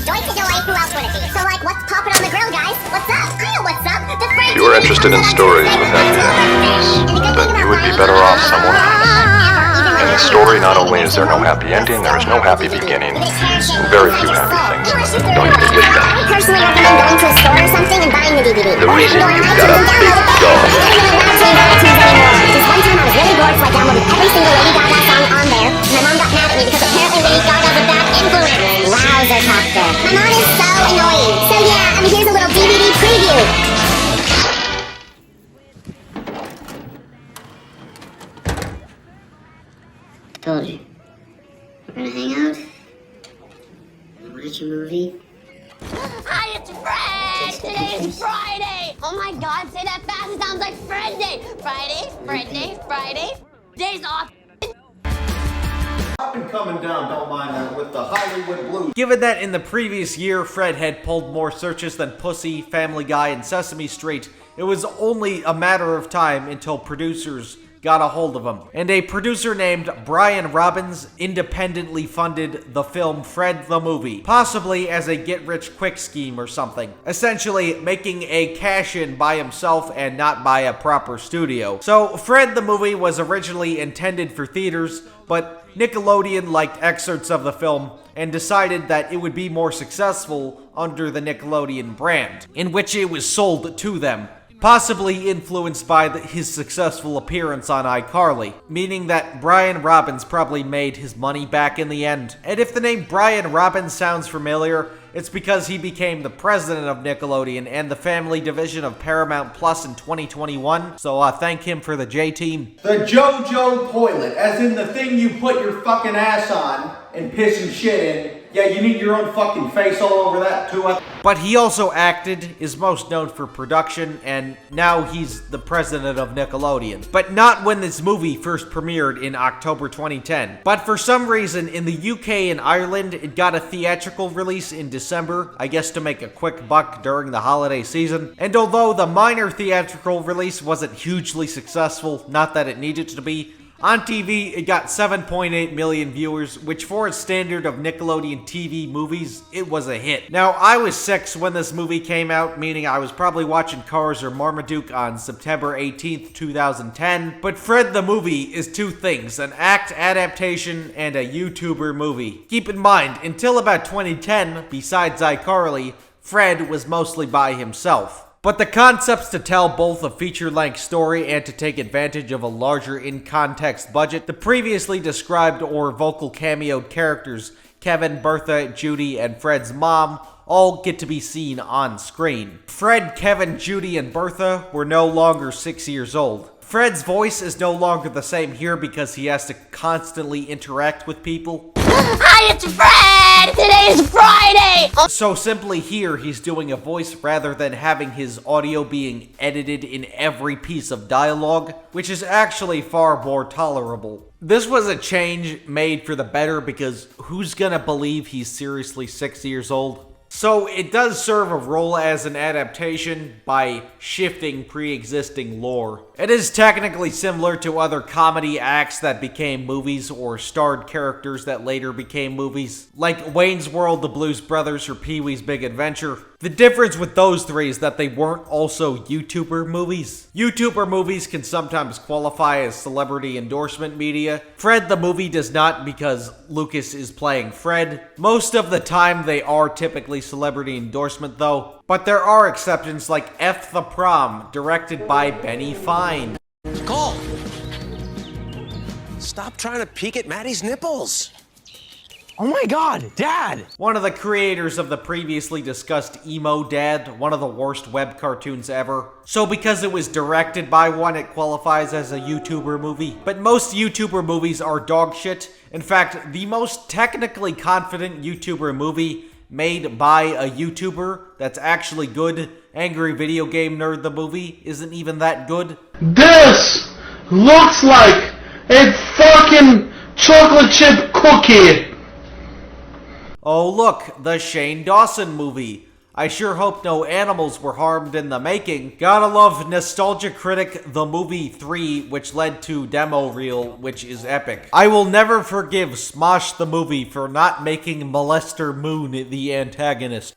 Joint to joint, who else would it be? So, like, what's popping on the grill, guys? What's up? I know what's up. The friend— If you were interested in stories with happy endings, then you would be better off somewhere else. In this story, not only is there no happy ending, there is no happy beginning, and very few happy things. Don't you get that? I personally recommend going to a store or something and buying the DVD. The reason you've got a big dog. Just one time I was really bored, so I downloaded every single Lady Gaga song on there. My mom got mad at me because apparently Lady Gaga's a bad influence. Wowzer Topster. My mom is so annoying. So yeah, here's a little DVD preview. Told you. We're gonna hang out. Watch a movie. Hi, it's Fred! Today is Friday! Oh my god, say that fast, it sounds like Fred Day! Friday. Days off. I've been coming down, don't mind that, with the Hollywood Blues. Given that in the previous year, Fred had pulled more searches than Pussy, Family Guy, and Sesame Street, it was only a matter of time until producers got a hold of him. And a producer named Brian Robbins independently funded the film Fred the Movie, possibly as a get-rich-quick scheme or something. Essentially, making a cash-in by himself and not by a proper studio. So, Fred the Movie was originally intended for theaters, but Nickelodeon liked excerpts of the film and decided that it would be more successful under the Nickelodeon brand, in which it was sold to them. Possibly influenced by his successful appearance on iCarly, meaning that Brian Robbins probably made his money back in the end. And if the name Brian Robbins sounds familiar, it's because he became the president of Nickelodeon and the family division of Paramount Plus in 2021. So thank him for the J-Team. The JoJo toilet, as in the thing you put your fucking ass on and piss and shit in. Yeah, you need your own fucking face all over that too. But he also acted, is most known for production, and now he's the president of Nickelodeon. But not when this movie first premiered in October 2010. But for some reason, in the UK and Ireland, it got a theatrical release in December, I guess to make a quick buck during the holiday season. And although the minor theatrical release wasn't hugely successful, not that it needed to be, on TV, it got 7.8 million viewers, which for its standard of Nickelodeon TV movies, it was a hit. Now, I was 6 when this movie came out, meaning I was probably watching Cars or Marmaduke on September 18th, 2010. But Fred the movie is two things, an act adaptation and a YouTuber movie. Keep in mind, until about 2010, besides iCarly, Fred was mostly by himself. But the concepts to tell both a feature-length story and to take advantage of a larger in-context budget, the previously described or vocal cameoed characters, Kevin, Bertha, Judy, and Fred's mom, all get to be seen on screen. Fred, Kevin, Judy, and Bertha were no longer 6 years old. Fred's voice is no longer the same here because he has to constantly interact with people. Hi, it's Fred! Today's Friday! So simply here, he's doing a voice rather than having his audio being edited in every piece of dialogue, which is actually far more tolerable. This was a change made for the better because who's gonna believe he's seriously 6 years old? So it does serve a role as an adaptation by shifting pre-existing lore. It is technically similar to other comedy acts that became movies or starred characters that later became movies, like Wayne's World, The Blues Brothers, or Pee-wee's Big Adventure. The difference with those three is that they weren't also YouTuber movies. YouTuber movies can sometimes qualify as celebrity endorsement media. Fred the movie does not because Lucas is playing Fred. Most of the time they are typically celebrity endorsement though. But there are exceptions like F the Prom, directed by Benny Fine. Cole! Stop trying to peek at Maddie's nipples! Oh my god, Dad! One of the creators of the previously discussed Emo Dad, one of the worst web cartoons ever. So because it was directed by one, it qualifies as a YouTuber movie. But most YouTuber movies are dog shit. In fact, the most technically confident YouTuber movie made by a YouTuber that's actually good, Angry Video Game Nerd the movie, isn't even that good. This looks like a fucking chocolate chip cookie! Oh look, the Shane Dawson movie. I sure hope no animals were harmed in the making. Gotta love Nostalgia Critic The Movie 3, which led to Demo Reel, which is epic. I will never forgive Smosh the Movie for not making Molester Moon the antagonist.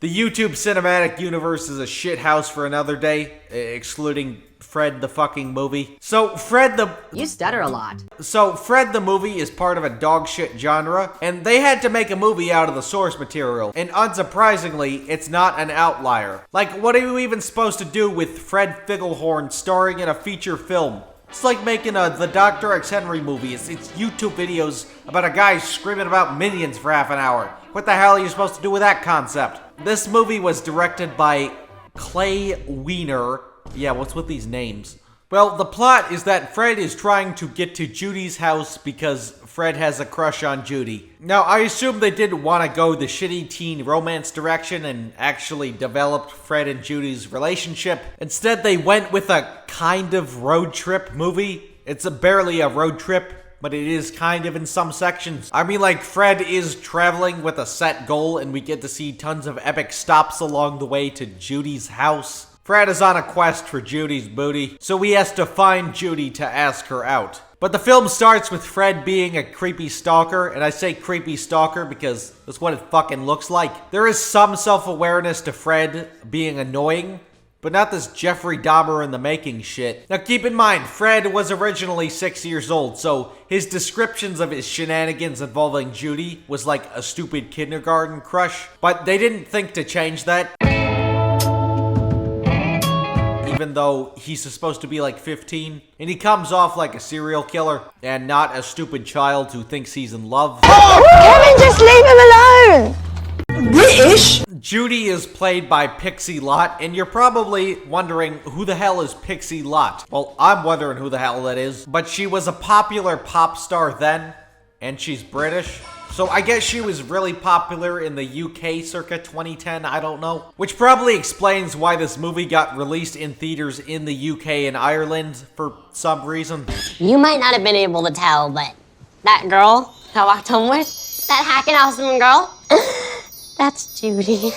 The YouTube cinematic universe is a shithouse for another day, excluding Fred the fucking movie. You stutter a lot. So Fred the movie is part of a dog shit genre, and they had to make a movie out of the source material, and unsurprisingly, it's not an outlier. Like, what are you even supposed to do with Fred Figglehorn starring in a feature film? It's like making the thedrxhenry movie. It's YouTube videos about a guy screaming about minions for half an hour. What the hell are you supposed to do with that concept? This movie was directed by Clay Weiner. Yeah, what's with these names? Well, the plot is that Fred is trying to get to Judy's house because Fred has a crush on Judy. Now, I assume they didn't want to go the shitty teen romance direction and actually developed Fred and Judy's relationship. Instead, they went with a kind of road trip movie. It's barely a road trip, but it is kind of in some sections. I mean, like, Fred is traveling with a set goal, and we get to see tons of epic stops along the way to Judy's house. Fred is on a quest for Judy's booty, so he has to find Judy to ask her out. But the film starts with Fred being a creepy stalker, and I say creepy stalker because that's what it fucking looks like. There is some self-awareness to Fred being annoying, but not this Jeffrey Dahmer in the making shit. Now keep in mind, Fred was originally 6 years old, so his descriptions of his shenanigans involving Judy was like a stupid kindergarten crush, but they didn't think to change that. even though he's supposed to be like 15. And he comes off like a serial killer and not a stupid child who thinks he's in love. Kevin, just leave him alone! British? Judy is played by Pixie Lott, and you're probably wondering who the hell is Pixie Lott? Well, I'm wondering who the hell that is, but she was a popular pop star then, and she's British. So I guess she was really popular in the UK circa 2010, I don't know. Which probably explains why this movie got released in theaters in the UK and Ireland for some reason. You might not have been able to tell, but that girl I walked home with, that hacking awesome girl, that's Judy.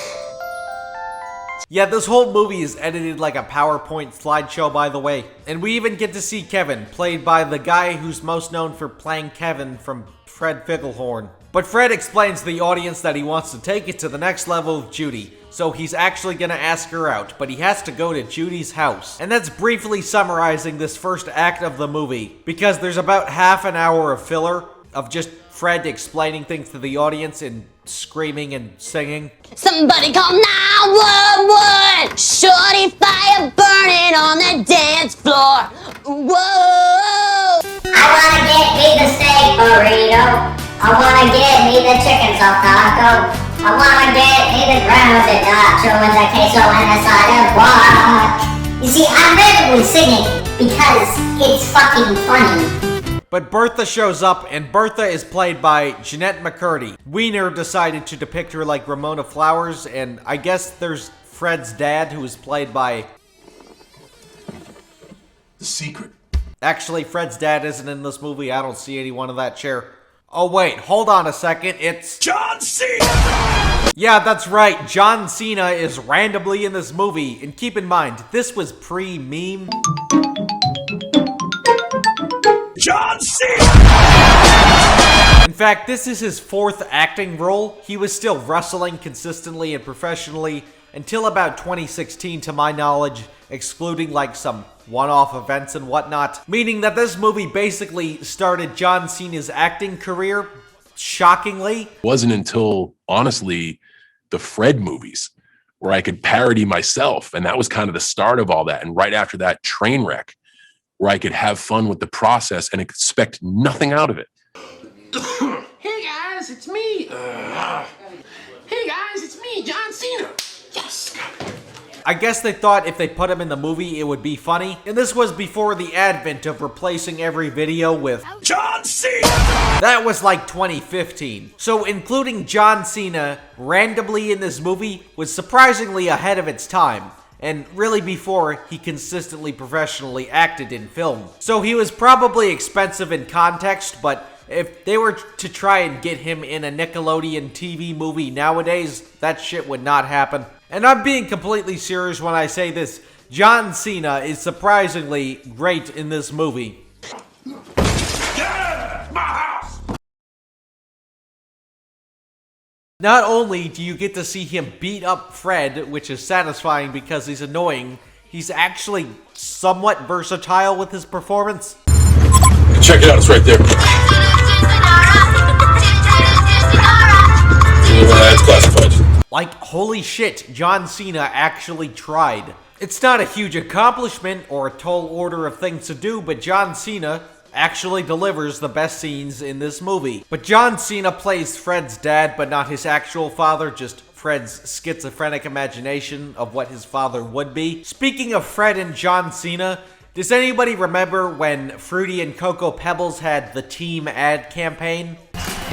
Yeah, this whole movie is edited like a PowerPoint slideshow, by the way. And we even get to see Kevin, played by the guy who's most known for playing Kevin from Fred Figglehorn. But Fred explains to the audience that he wants to take it to the next level with Judy, so he's actually gonna ask her out, but he has to go to Judy's house. And that's briefly summarizing this first act of the movie, because there's about half an hour of filler of just Fred explaining things to the audience and screaming and singing. Somebody call 911! Shorty fire burning on the dance floor. Whoa! I wanna get me the steak burrito. I wanna get me the chicken soft taco. I wanna get me the grounded nacho and the queso and the side of guac. You see, I'm randomly singing because it's fucking funny. But Bertha shows up, and Bertha is played by Jeanette McCurdy. Wiener decided to depict her like Ramona Flowers, and I guess there's Fred's dad, who is played by... The Secret. Actually, Fred's dad isn't in this movie. I don't see anyone in that chair. Oh wait, hold on a second, it's... John Cena! Yeah, that's right, John Cena is randomly in this movie, and keep in mind, this was pre-meme. John Cena! In fact, this is his 4th acting role. He was still wrestling consistently and professionally until about 2016 to my knowledge, excluding like some one-off events and whatnot. Meaning that this movie basically started John Cena's acting career, shockingly. It wasn't until, honestly, the Fred movies where I could parody myself, and that was kind of the start of all that. And right after that, Trainwreck, where I could have fun with the process and expect nothing out of it. Hey guys, it's me. Hey guys, it's me, John Cena. Yes. I guess they thought if they put him in the movie, it would be funny. And this was before the advent of replacing every video with John Cena! That was like 2015. So including John Cena randomly in this movie was surprisingly ahead of its time. And really before he consistently professionally acted in film. So he was probably expensive in context, but if they were to try and get him in a Nickelodeon TV movie nowadays, that shit would not happen. And I'm being completely serious when I say this. John Cena is surprisingly great in this movie. Not only do you get to see him beat up Fred, which is satisfying because he's annoying, he's actually somewhat versatile with his performance. Check it out, it's right there. It's classified. Like, holy shit, John Cena actually tried. It's not a huge accomplishment or a tall order of things to do, but John Cena actually delivers the best scenes in this movie. But John Cena plays Fred's dad, but not his actual father, just Fred's schizophrenic imagination of what his father would be. Speaking of Fred and John Cena, does anybody remember when Fruity and Cocoa Pebbles had the team ad campaign?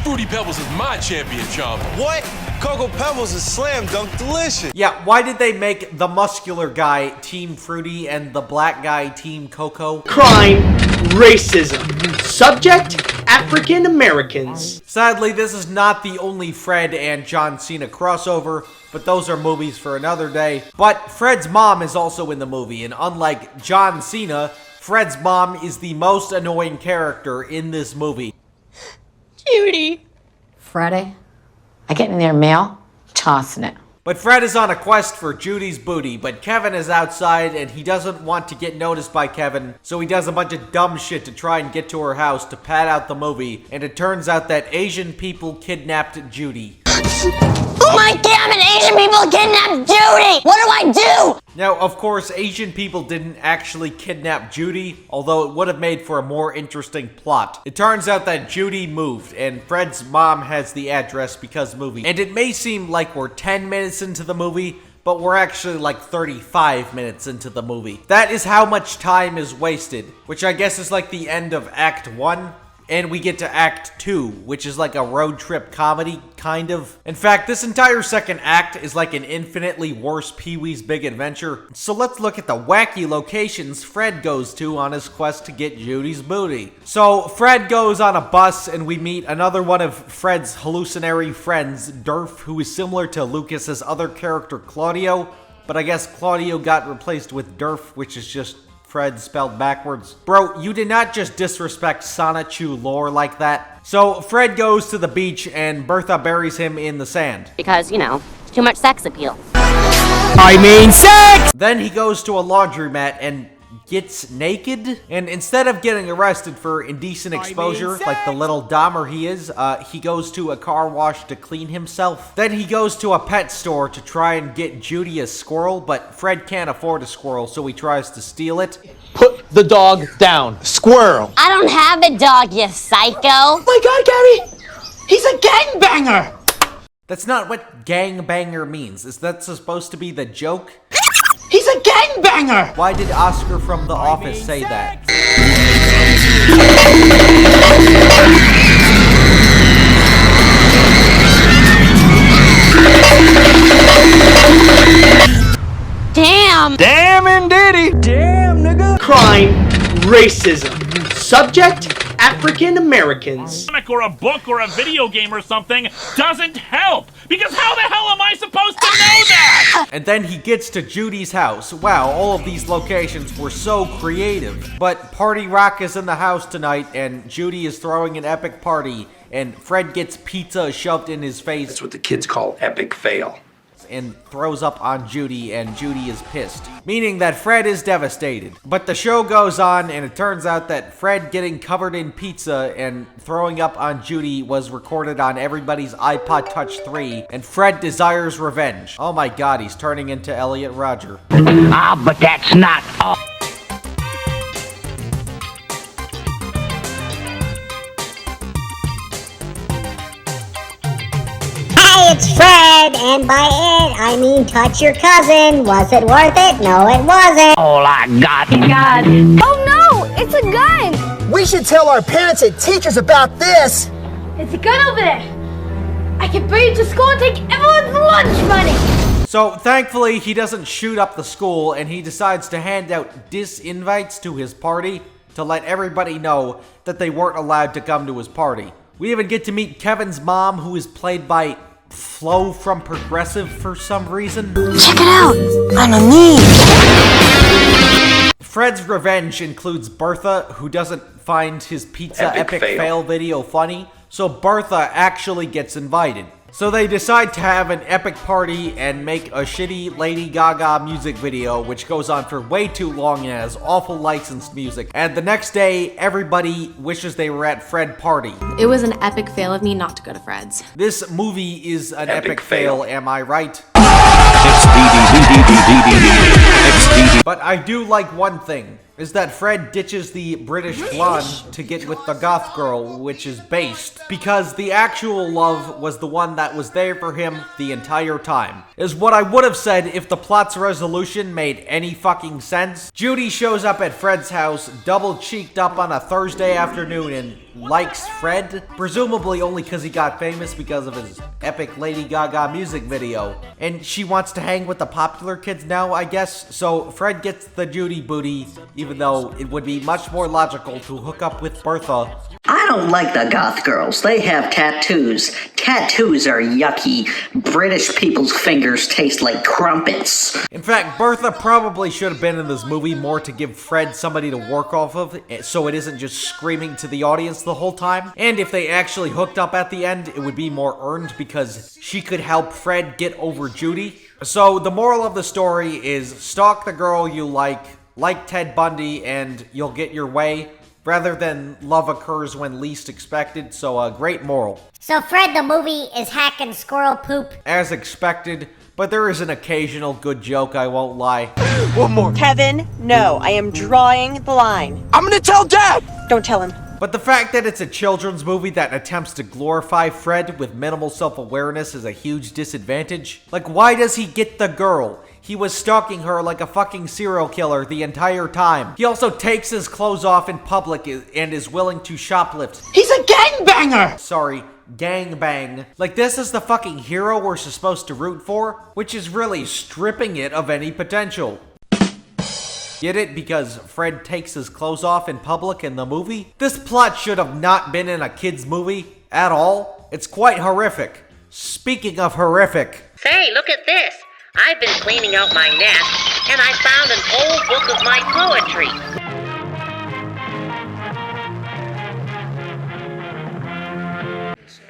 Fruity Pebbles is my champion, chump. What? Cocoa Pebbles is slam dunk delicious. Yeah, why did they make the muscular guy Team Fruity and the black guy Team Cocoa? Crime, racism. Subject, African Americans. Sadly, this is not the only Fred and John Cena crossover, but those are movies for another day. But Fred's mom is also in the movie, and unlike John Cena, Fred's mom is the most annoying character in this movie. Judy. Friday, I get in their mail, tossing it. But Fred is on a quest for Judy's booty, but Kevin is outside and he doesn't want to get noticed by Kevin, so he does a bunch of dumb shit to try and get to her house to pad out the movie, and it turns out that Asian people kidnapped Judy. Oh my damn Damn it, Asian people kidnapped Judy! What do I do? Now, of course, Asian people didn't actually kidnap Judy, although it would have made for a more interesting plot. It turns out that Judy moved, and Fred's mom has the address because movie. And it may seem like we're 10 minutes into the movie, but we're actually like 35 minutes into the movie. That is how much time is wasted, which I guess is like the end of Act 1. And we get to Act 2, which is like a road trip comedy, kind of. In fact, this entire second act is like an infinitely worse Pee-wee's Big Adventure. So let's look at the wacky locations Fred goes to on his quest to get Judy's booty. So Fred goes on a bus and we meet another one of Fred's hallucinatory friends, Durf, who is similar to Lucas's other character, Claudio. But I guess Claudio got replaced with Durf, which is just Fred spelled backwards. Bro, you did not just disrespect Sonichu lore like that. So Fred goes to the beach and Bertha buries him in the sand. Because, you know, too much sex appeal. I mean sex! Then he goes to a laundromat and gets naked, and instead of getting arrested for indecent exposure like the little Dahmer he is, he goes to a car wash to clean himself. Then he goes to a pet store to try and get Judy a squirrel, but Fred can't afford a squirrel, so he tries to steal it. Put the dog down. Squirrel. I don't have a dog, you psycho. Oh my God, Gary! He's a gangbanger! That's not what gangbanger means. Is that supposed to be the joke? He's a gangbanger! Why did Oscar from The Office say that? Damn! Damn and diddy! Damn, nigga! Crime, racism. Subject, African Americans. Or a book or a video game or something doesn't help, because how the hell am I supposed to know that? And then he gets to Judy's house. Wow, all of these locations were so creative. But Party Rock is in the house tonight, and Judy is throwing an epic party, and Fred gets pizza shoved in his face. That's what the kids call epic fail. And throws up on Judy, and Judy is pissed, meaning that Fred is devastated. But the show goes on, and it turns out that Fred getting covered in pizza and throwing up on Judy was recorded on everybody's iPod Touch 3, and Fred desires revenge. Oh my God, he's turning into Elliot Rodger. Ah, but that's not all. It's Fred, and by it, I mean touch your cousin. Was it worth it? No, it wasn't. All I got. Oh no, it's a gun! We should tell our parents and teachers about this. It's a gun over there. I can bring it to school and take everyone's lunch money. So thankfully, he doesn't shoot up the school, and he decides to hand out disinvites to his party to let everybody know that they weren't allowed to come to his party. We even get to meet Kevin's mom, who is played by Flo from Progressive for some reason. Check it out! I'm a me! Fred's revenge includes Bertha, who doesn't find his pizza epic fail video funny, so Bertha actually gets invited. So they decide to have an epic party and make a shitty Lady Gaga music video, which goes on for way too long and has awful licensed music. And the next day, everybody wishes they were at Fred party. It was an epic fail of me not to go to Fred's. This movie is an epic fail, am I right? But I do like one thing, is that Fred ditches the British blonde to get with the goth girl, which is based, because the actual love was the one that was there for him the entire time. Is what I would have said if the plot's resolution made any fucking sense. Judy shows up at Fred's house, double-cheeked up on a Thursday afternoon, and likes Fred, presumably only because he got famous because of his epic Lady Gaga music video. And she wants to hang with the popular kids now, I guess, so Fred gets the Judy booty, even though it would be much more logical to hook up with Bertha. I don't like the goth girls. They have tattoos. Tattoos are yucky. British people's fingers taste like crumpets. In fact, Bertha probably should have been in this movie more to give Fred somebody to work off of, so it isn't just screaming to the audience the whole time. And if they actually hooked up at the end, it would be more earned because she could help Fred get over Judy. So the moral of the story is stalk the girl you like Ted Bundy, and you'll get your way. rather than love occurs when least expected, so a great moral. So Fred the movie is hacking squirrel poop? As expected, but there is an occasional good joke, I won't lie. One more. Kevin, no, I am drawing the line. I'm gonna tell Dad! Don't tell him. But the fact that it's a children's movie that attempts to glorify Fred with minimal self-awareness is a huge disadvantage. Like, why does he get the girl? He was stalking her like a fucking serial killer the entire time. He also takes his clothes off in public and is willing to shoplift. He's a gangbanger! Sorry, gangbang. Like, this is the fucking hero we're supposed to root for? Which is really stripping it of any potential. Get it? Because Fred takes his clothes off in public in the movie? This plot should have not been in a kid's movie at all. It's quite horrific. Speaking of horrific. Say, look at this. I've been cleaning out my nest, and I found an old book of my poetry.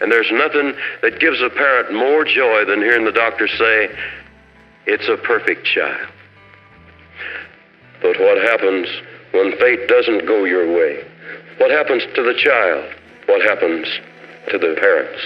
And there's nothing that gives a parent more joy than hearing the doctor say, "It's a perfect child." But what happens when fate doesn't go your way? What happens to the child? What happens to the parents?